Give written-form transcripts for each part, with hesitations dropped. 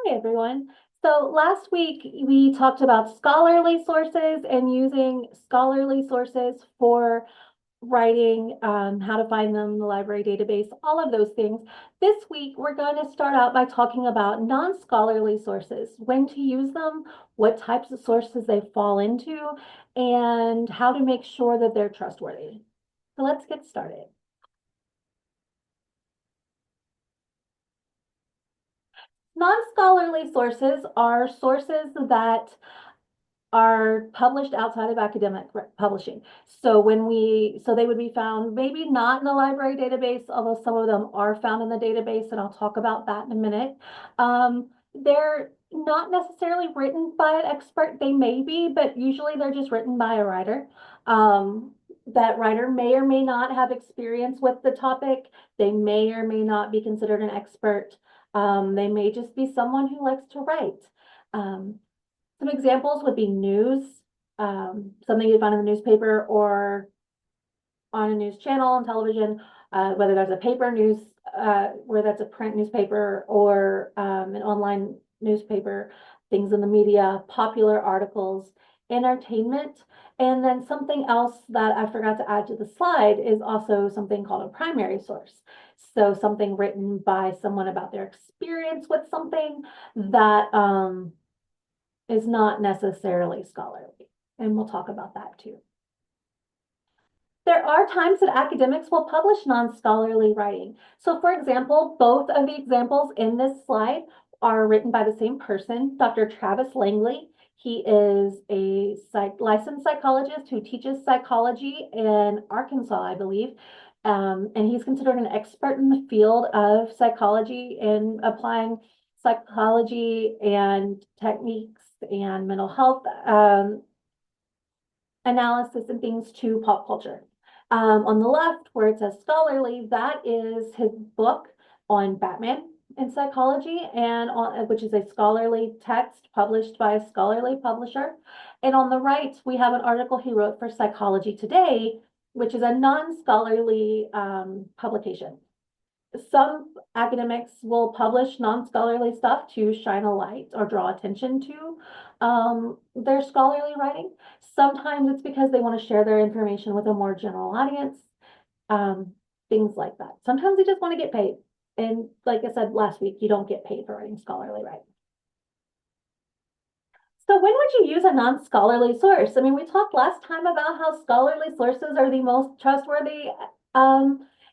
Hi, everyone. So last week we talked about scholarly sources and using scholarly sources for writing, how to find them in the library database, all of those things. This week we're going to start out by talking about non-scholarly sources, when to use them, what types of sources they fall into, and how to make sure that they're trustworthy. So let's get started. Non-scholarly sources are sources that are published outside of academic publishing. So they would be found maybe not in the library database, although some of them are found in the database, and I'll talk about that in a minute. They're not necessarily written by an expert. They may be, but usually they're just written by a writer. That writer may or may not have experience with the topic. They may or may not be considered an expert. They may just be someone who likes to write. Um, some examples would be news, something you find in the newspaper or on a news channel on television, whether that's a paper news, where that's a print newspaper or an online newspaper, things in the media, popular articles, entertainment. And then something else that I forgot to add to the slide is also something called a primary source. So something written by someone about their experience with something that is not necessarily scholarly. And we'll talk about that too. There are times that academics will publish non-scholarly writing. So for example, both of the examples in this slide are written by the same person, Dr. Travis Langley. He is a licensed psychologist who teaches psychology in Arkansas, I believe. And he's considered an expert in the field of psychology in applying psychology and techniques and mental health analysis and things to pop culture. On the left, where it says scholarly, that is his book on Batman in psychology, and on which is a scholarly text published by a scholarly publisher. And on the right, we have an article he wrote for Psychology Today, which is a non-scholarly publication. Some academics will publish non-scholarly stuff to shine a light or draw attention to their scholarly writing. Sometimes it's because they want to share their information with a more general audience, um, things like that. Sometimes they just want to get paid. And like I said last week, you don't get paid for writing scholarly writing. So when would you use a non-scholarly source? I mean, we talked last time about how scholarly sources are the most trustworthy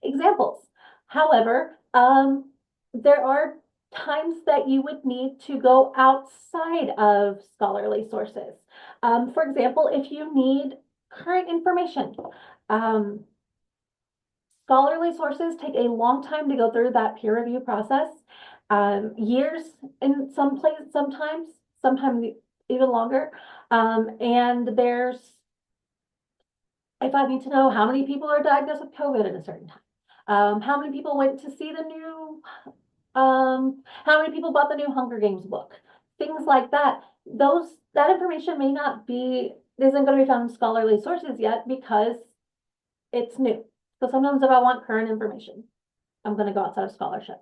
examples. However, there are times that you would need to go outside of scholarly sources. For example, if you need current information, um, scholarly sources take a long time to go through that peer review process, years in some places, sometimes even longer. And if I need to know how many people are diagnosed with COVID at a certain time, how many people went to see the new, how many people bought the new Hunger Games book, things like that. That information isn't going to be found in scholarly sources yet because it's new. So sometimes if I want current information, I'm going to go outside of scholarship.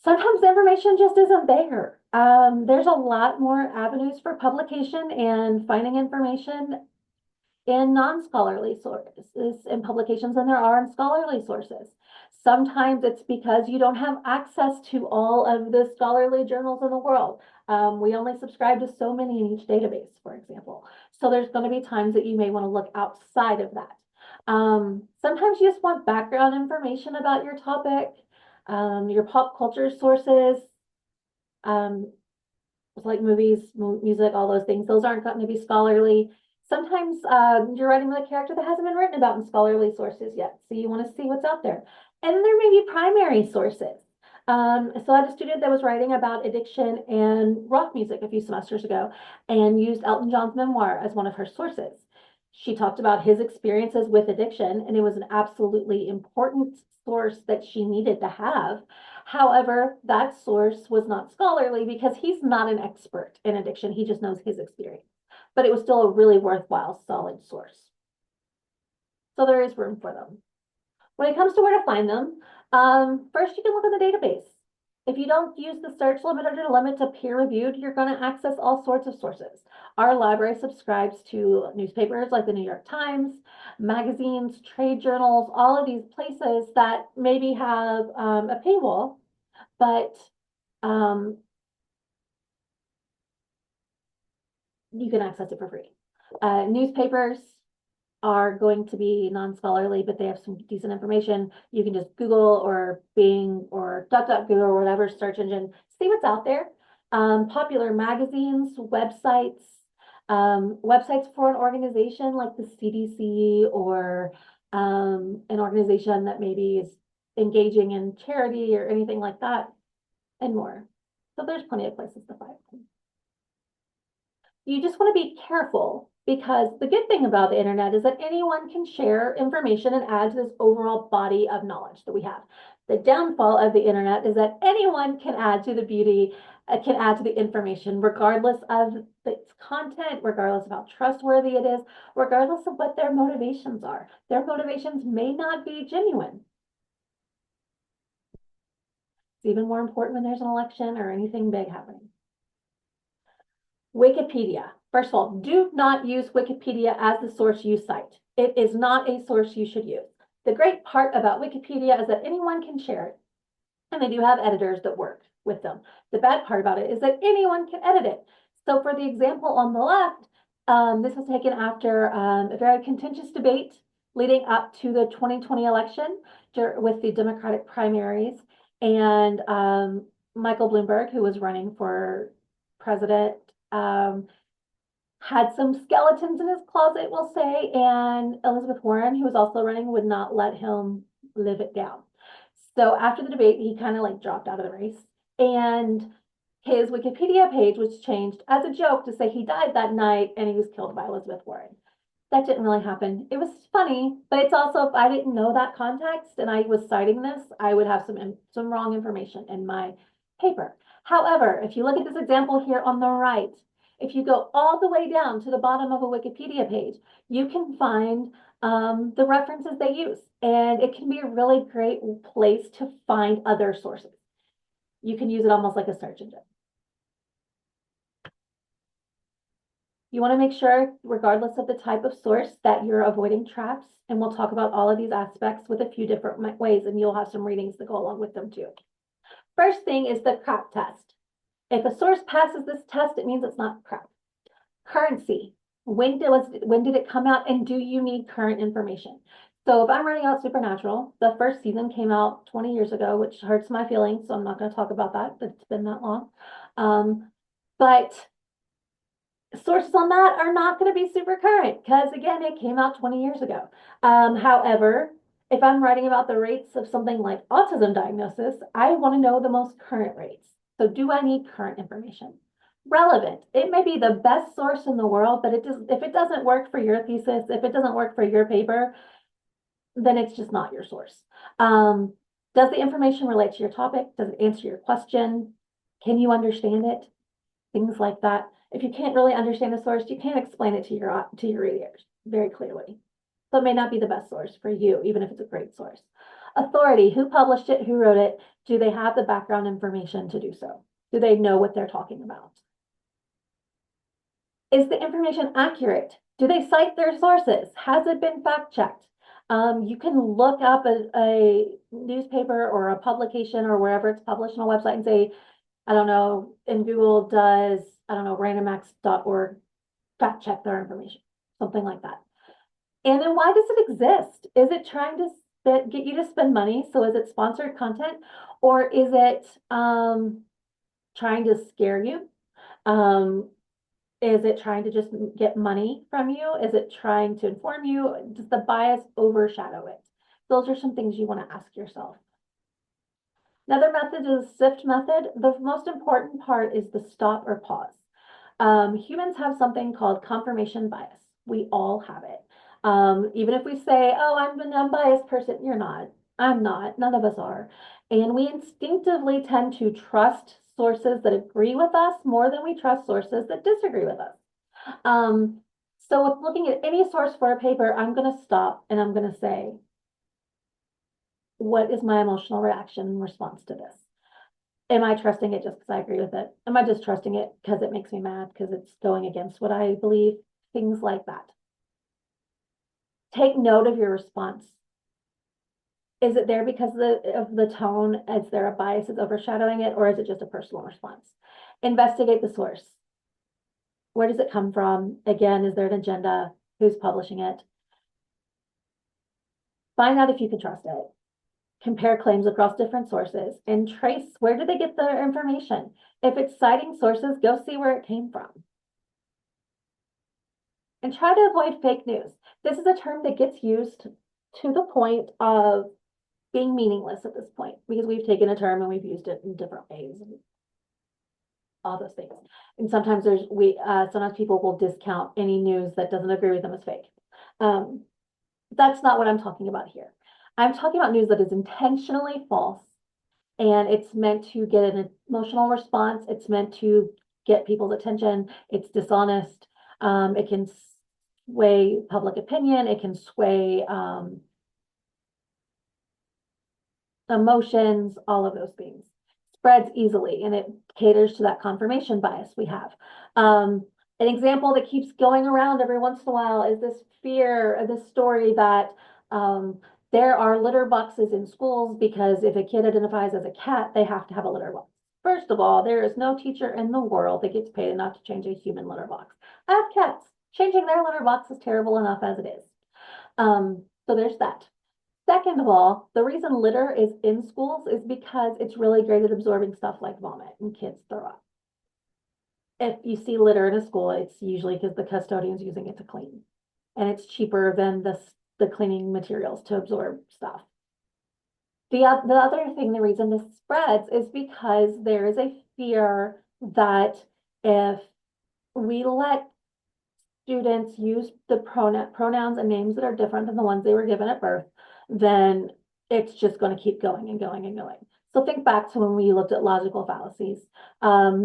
Sometimes the information just isn't there. There's a lot more avenues for publication and finding information in non-scholarly sources and publications than there are in scholarly sources. Sometimes it's because you don't have access to all of the scholarly journals in the world. We only subscribe to so many in each database, for example. So there's going to be times that you may want to look outside of that. Sometimes you just want background information about your topic, your pop culture sources, um, like movies, music, all those things. Those aren't going to be scholarly. Sometimes you're writing with a character that hasn't been written about in scholarly sources yet, so you want to see what's out there. And then there may be primary sources. So I had a student that was writing about addiction and rock music a few semesters ago and used Elton John's memoir as one of her sources. She talked about his experiences with addiction, and it was an absolutely important source that she needed to have. However, that source was not scholarly because he's not an expert in addiction. He just knows his experience. But it was still a really worthwhile, solid source. So there is room for them. When it comes to where to find them, first you can look in the database. If you don't use the search limit or the limit to peer reviewed, you're going to access all sorts of sources. Our library subscribes to newspapers like the New York Times, magazines, trade journals, all of these places that maybe have a paywall, but um, you can access it for free. Newspapers are going to be non-scholarly, but they have some decent information. You can just Google or Bing or DuckDuckGo or whatever search engine, see what's out there. Popular magazines, websites for an organization like the CDC or an organization that maybe is engaging in charity or anything like that, and more. So there's plenty of places to find them. You just want to be careful because the good thing about the internet is that anyone can share information and add to this overall body of knowledge that we have. The downfall of the internet is that anyone can add to the beauty, can add to the information, regardless of its content, regardless of how trustworthy it is, regardless of what their motivations are. Their motivations may not be genuine. It's even more important when there's an election or anything big happening. Wikipedia. First of all, do not use Wikipedia as the source you cite. It is not a source you should use. The great part about Wikipedia is that anyone can share it, and they do have editors that work with them. The bad part about it is that anyone can edit it. So for the example on the left, this was taken after a very contentious debate leading up to the 2020 election with the Democratic primaries, and Michael Bloomberg, who was running for president, had some skeletons in his closet, we'll say, and Elizabeth Warren, who was also running, would not let him live it down. So after the debate, he kind of like dropped out of the race, and his Wikipedia page was changed as a joke to say he died that night and he was killed by Elizabeth Warren. That didn't really happen. It was funny, but it's also, if I didn't know that context and I was citing this, I would have some wrong information in my paper. However, if you look at this example here on the right, if you go all the way down to the bottom of a Wikipedia page, you can find the references they use, and it can be a really great place to find other sources. You can use it almost like a search engine. You want to make sure, regardless of the type of source, that you're avoiding traps, and we'll talk about all of these aspects with a few different ways, and you'll have some readings to go along with them too. First thing is the crap test. If a source passes this test, it means it's not crap. Currency. When did it come out, and do you need current information? So if I'm writing out Supernatural, the first season came out 20 years ago, which hurts my feelings, so I'm not going to talk about that. It's been that long. But sources on that are not going to be super current because, again, it came out 20 years ago. However, if I'm writing about the rates of something like autism diagnosis, I want to know the most current rates. So do I need current information? Relevant. It may be the best source in the world, but if it doesn't work for your thesis, if it doesn't work for your paper, then it's just not your source. Does the information relate to your topic? Does it answer your question? Can you understand it? Things like that. If you can't really understand the source, you can't explain it to your readers very clearly. So it may not be the best source for you, even if it's a great source. Authority, who published it, who wrote it? Do they have the background information to do so? Do they know what they're talking about? Is the information accurate? Do they cite their sources? Has it been fact-checked? You can look up a newspaper or a publication or wherever it's published on a website and say, I don't know, in Google does, I don't know, randomax.org fact check their information, something like that. And then why does it exist? Is it trying to get you to spend money? So is it sponsored content, or is it trying to scare you? Is it trying to just get money from you? Is it trying to inform you? Does the bias overshadow it? Those are some things you want to ask yourself. Another method is the SIFT method. The most important part is the stop or pause. Humans have something called confirmation bias. We all have it. Even if we say, oh, I'm an unbiased person, you're not. I'm not. None of us are. And we instinctively tend to trust sources that agree with us more than we trust sources that disagree with us. So with looking at any source for a paper, I'm going to stop and I'm going to say, what is my emotional reaction in response to this? Am I trusting it just because I agree with it? Am I just trusting it because it makes me mad because it's going against what I believe? Things like that. Take note of your response. Is it there because of the tone? Is there a bias that's overshadowing it, or is it just a personal response? Investigate the source. Where does it come from? Again, is there an agenda? Who's publishing it? Find out if you can trust it. Compare claims across different sources and trace where did they get their information. If it's citing sources, go see where it came from. And try to avoid fake news. This is a term that gets used to the point of being meaningless at this point because we've taken a term and we've used it in different ways and all those things. And sometimes sometimes people will discount any news that doesn't agree with them as fake. That's not what I'm talking about here. I'm talking about news that is intentionally false and it's meant to get an emotional response. It's meant to get people's attention. It's dishonest. It can sway public opinion. It can sway emotions, all of those things. Spreads easily and it caters to that confirmation bias we have. An example that keeps going around every once in a while is this fear, this story that there are litter boxes in schools because if a kid identifies as a cat, they have to have a litter box. First of all, there is no teacher in the world that gets paid enough to change a human litter box. I have cats. Changing their litter box is terrible enough as it is. So there's that. Second of all, the reason litter is in schools is because it's really great at absorbing stuff like vomit and kids throw up. If you see litter in a school, it's usually because the custodian's using it to clean. And it's cheaper than the cleaning materials to absorb stuff. The other thing, the reason this spreads is because there is a fear that if we let students use the pronouns and names that are different than the ones they were given at birth, then it's just going to keep going and going and going. So think back to when we looked at logical fallacies.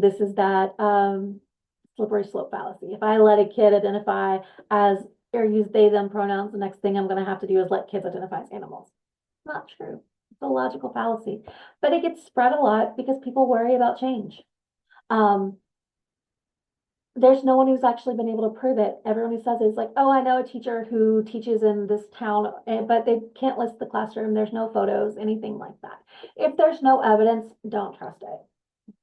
This is that slippery slope fallacy. If I let a kid identify as or use they, them pronouns, the next thing I'm going to have to do is let kids identify as animals. Not true. It's a logical fallacy, but it gets spread a lot because people worry about change. There's no one who's actually been able to prove it. Everyone who says is like, oh, I know a teacher who teaches in this town, but they can't list the classroom. There's no photos, anything like that. If there's no evidence, don't trust it.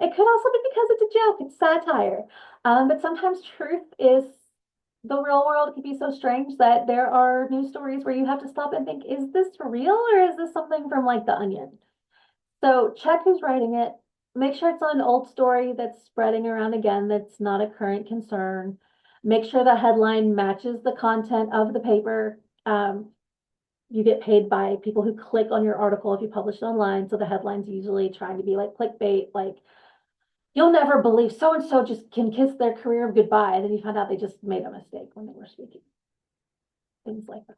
It could also be because it's a joke, it's satire. But sometimes truth is the real world can be so strange that there are news stories where you have to stop and think, is this real or is this something from like The Onion? So check who's writing it. Make sure it's not an old story that's spreading around again that's not a current concern. Make sure the headline matches the content of the paper. You get paid by people who click on your article if you publish it online. So the headline's usually trying to be like clickbait, like you'll never believe so-and-so just can kiss their career goodbye. And then you find out they just made a mistake when they were speaking. Things like that.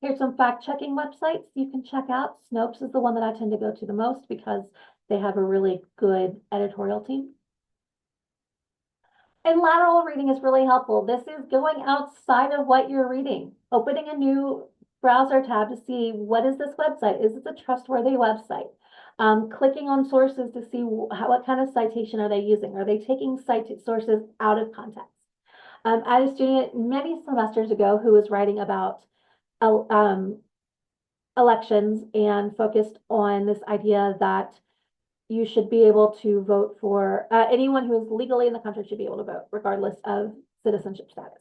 Here's some fact-checking websites you can check out. Snopes is the one that I tend to go to the most because they have a really good editorial team. And lateral reading is really helpful. This is going outside of what you're reading, opening a new browser tab to see what is this website? Is this a trustworthy website? Clicking on sources to see what kind of citation are they using? Are they taking sources out of context? I had a student many semesters ago who was writing about elections and focused on this idea that you should be able to vote for anyone who is legally in the country should be able to vote regardless of citizenship status.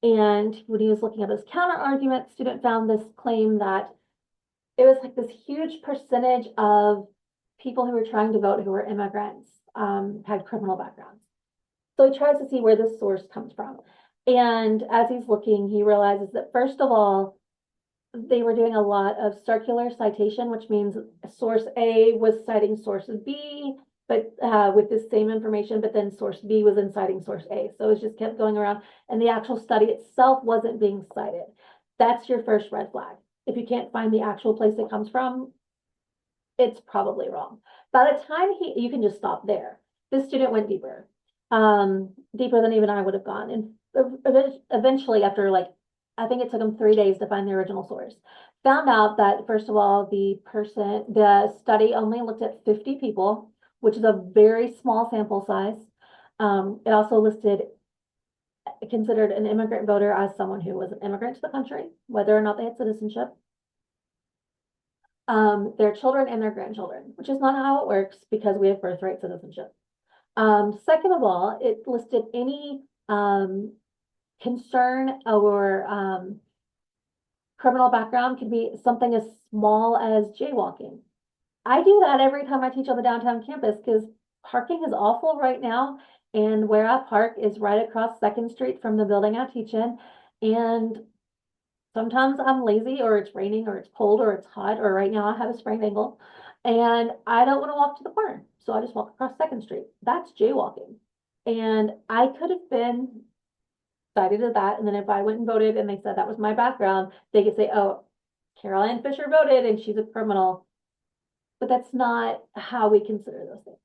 And when he was looking at this counter argument, student found this claim that it was like this huge percentage of people who were trying to vote who were immigrants had criminal backgrounds. So he tries to see where this source comes from. And as he's looking, he realizes that first of all, they were doing a lot of circular citation, which means source A was citing source B, but with the same information, but then source B was citing source A. So it just kept going around and the actual study itself wasn't being cited. That's your first red flag. If you can't find the actual place it comes from, it's probably wrong. By the time you can just stop there. This student went deeper, deeper than even I would have gone. And eventually after like I think it took them 3 days to find the original source. Found out that, first of all, the study only looked at 50 people, which is a very small sample size. It also considered an immigrant voter as someone who was an immigrant to the country, whether or not they had citizenship. Their children and their grandchildren, which is not how it works because we have birthright citizenship. Second of all, it listed any concern or criminal background could be something as small as jaywalking. I do that every time I teach on the downtown campus because parking is awful right now. And where I park is right across 2nd Street from the building I teach in. And sometimes I'm lazy or it's raining or it's cold or it's hot or right now I have a sprained ankle and I don't want to walk to the corner. So I just walk across 2nd Street. That's jaywalking. And I could have been cited as that. And then if I went and voted and they said that was my background, they could say, oh, Caroline Fisher voted and she's a criminal. But that's not how we consider those things.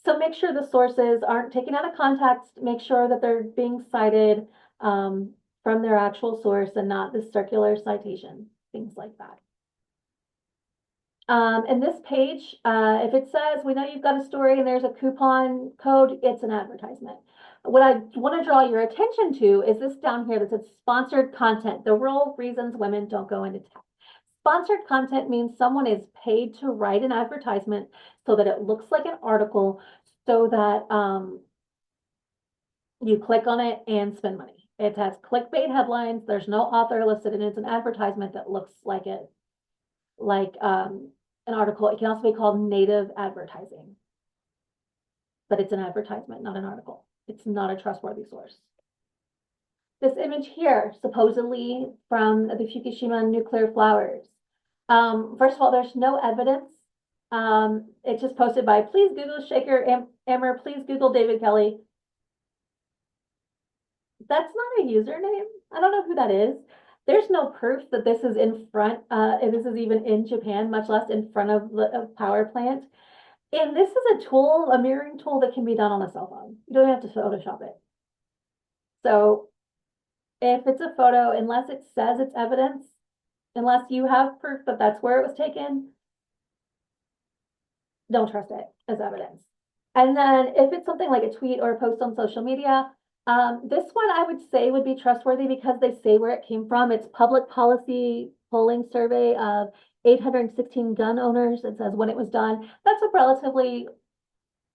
So make sure the sources aren't taken out of context. Make sure that they're being cited from their actual source and not the circular citation, things like that. And this page, if it says, we know you've got a story and there's a coupon code, it's an advertisement. What I want to draw your attention to is this down here that says sponsored content, the real reasons women don't go into tech. Sponsored content means someone is paid to write an advertisement so that it looks like an article so that you click on it and spend money. It has clickbait headlines. There's no author listed, and it's an advertisement that looks like an article. It can also be called native advertising, but it's an advertisement, not an article. It's not a trustworthy source. This image here, supposedly from the Fukushima nuclear flowers. First of all, there's no evidence. It's just posted by, please Google Shaker Ammer, please Google David Kelly. That's not a username. I don't know who that is. There's no proof that this is in front, this is even in Japan, much less in front of the power plant. And this is a tool, a mirroring tool that can be done on a cell phone. You don't have to Photoshop it. So if it's a photo, unless it says it's evidence, unless you have proof that that's where it was taken, don't trust it as evidence. And then if it's something like a tweet or a post on social media, this one I would say would be trustworthy because they say where it came from. It's public policy polling survey of 816 gun owners. It says when it was done. That's a relatively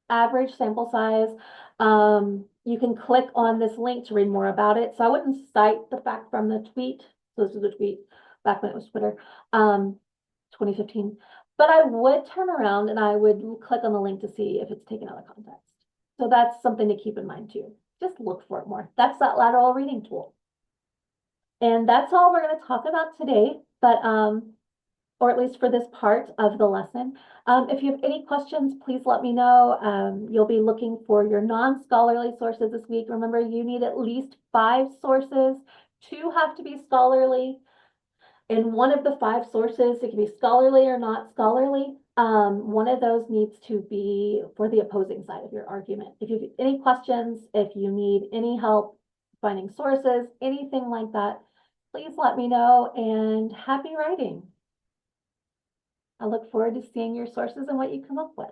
average sample size. You can click on this link to read more about it. So I wouldn't cite the fact from the tweet. So this is a tweet back when it was Twitter, 2015. But I would turn around and I would click on the link to see if it's taken out of context. So that's something to keep in mind too. Just look for it more. That's that lateral reading tool. And that's all we're going to talk about today, but or at least for this part of the lesson. If you have any questions, please let me know. You'll be looking for your non-scholarly sources this week. Remember, you need at least 5 sources. 2 have to be scholarly. And one of the 5 sources, it can be scholarly or not scholarly. One of those needs to be for the opposing side of your argument. If you have any questions, if you need any help finding sources, anything like that, please let me know, and happy writing. I look forward to seeing your sources and what you come up with.